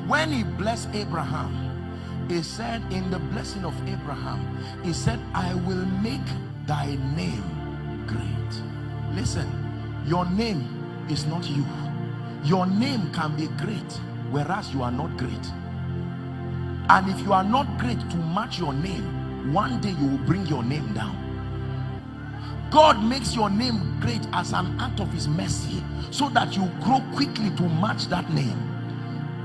When he blessed Abraham, he said, in the blessing of Abraham, he said, I will make thy name great. Listen, your name is not you. Your name can be great, whereas you are not great. And if you are not great to match your name, one day you will bring your name down. God makes your name great as an act of his mercy, so that you grow quickly to match that name.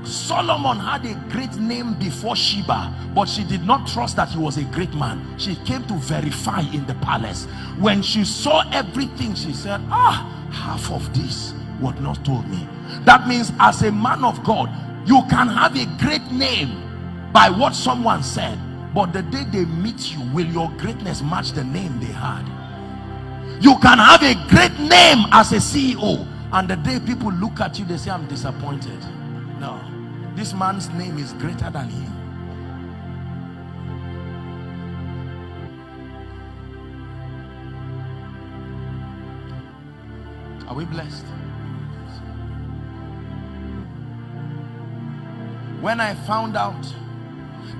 Solomon had a great name before Sheba, but she did not trust that he was a great man. She came to verify in the palace. When she saw everything, she said, half of this was not told me. That means as a man of God, you can have a great name by what someone said, but the day they meet you, will your greatness match the name they had? You can have a great name as a CEO, and the day people look at you, they say, I'm disappointed. No, this man's name is greater than him. Are we blessed? When I found out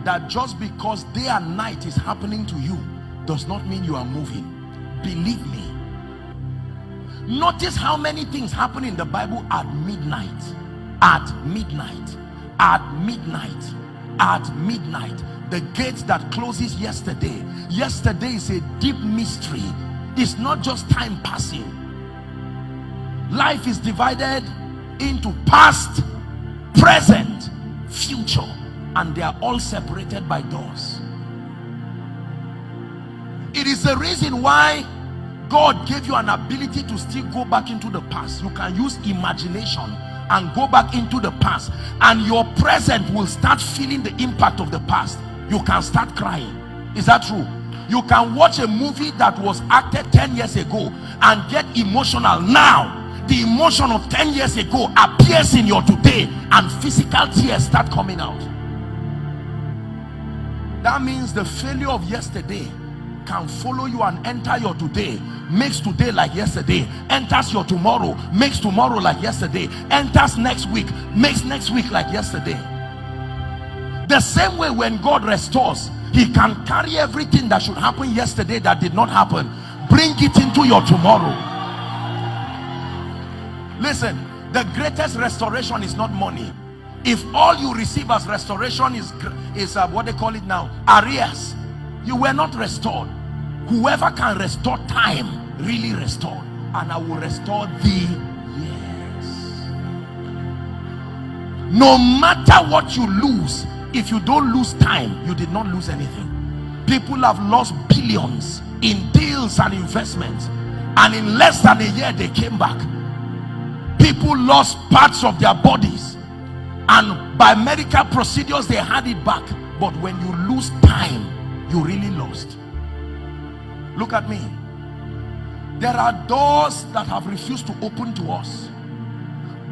that just because day and night is happening to you does not mean you are moving, believe me. Notice how many things happen in the Bible at midnight. At midnight. At midnight. At midnight. The gate that closes yesterday. Yesterday is a deep mystery. It's not just time passing. Life is divided into past, present, future, and they are all separated by doors. It is the reason why God gave you an ability to still go back into the past. You can use imagination and go back into the past, and your present will start feeling the impact of the past. You can start crying. Is that true? You can watch a movie that was acted 10 years ago and get emotional now. The emotion of 10 years ago appears in your today, and physical tears start coming out. That means the failure of yesterday can follow you and enter your today, makes today like yesterday, enters your tomorrow, makes tomorrow like yesterday, enters next week, makes next week like yesterday. The same way, when God restores, he can carry everything that should happen yesterday that did not happen, bring it into your tomorrow. Listen, the greatest restoration is not money. If all you receive as restoration is what they call it now, arrears, you were not restored. Whoever can restore time really restored. And I will restore thee years. No matter what you lose, if you don't lose time, you did not lose anything. People have lost billions in deals and investments, and in less than a year they came back. People lost parts of their bodies, and by medical procedures they had it back. But when you lose time, you really lost. Look at me. There are doors that have refused to open to us.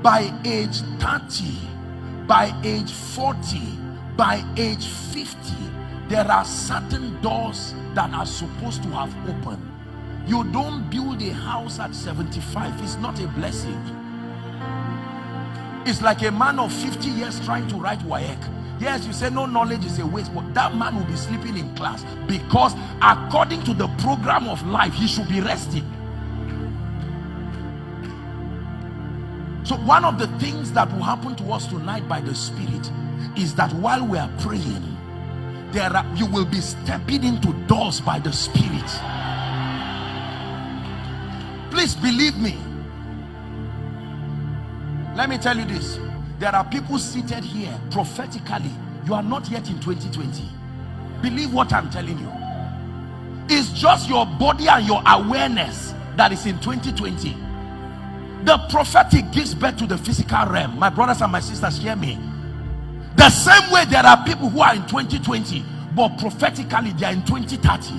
By age 30, by age 40, by age 50, there are certain doors that are supposed to have opened. You don't build a house at 75. It's not a blessing. It's like a man of 50 years trying to write WAEC. Yes, you say no knowledge is a waste, but that man will be sleeping in class, because according to the program of life, he should be resting. So one of the things that will happen to us tonight by the Spirit is that while we are praying, you will be stepping into doors by the Spirit. Please believe me. Let me tell you this. There are people seated here prophetically. You are not yet in 2020. Believe what I'm telling you. It's just your body and your awareness that is in 2020. The prophetic gives birth to the physical realm. My brothers and my sisters, hear me. The same way there are people who are in 2020, but prophetically they are in 2030.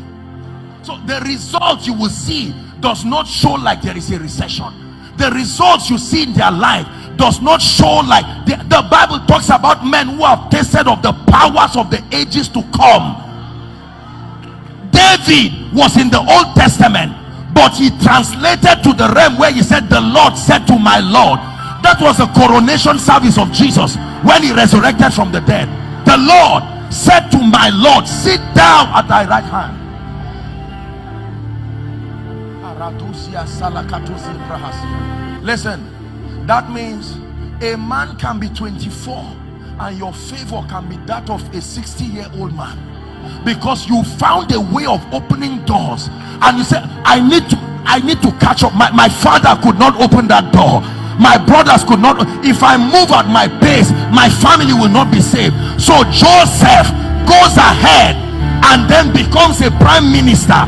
So the result you will see does not show like there is a recession. The results you see in their life does not show like the Bible talks about men who have tasted of the powers of the ages to come. David was in the Old Testament, but he translated to the realm where he said, the Lord said to my Lord. That was the coronation service of Jesus when he resurrected from the dead. The Lord said to my Lord, sit down at thy right hand. Listen, that means a man can be 24 and your favor can be that of a 60-year-old man, because you found a way of opening doors and you said, I need to catch up. My father could not open that door, my brothers could not. If I move at my pace, my family will not be saved. So Joseph goes ahead and then becomes a prime minister.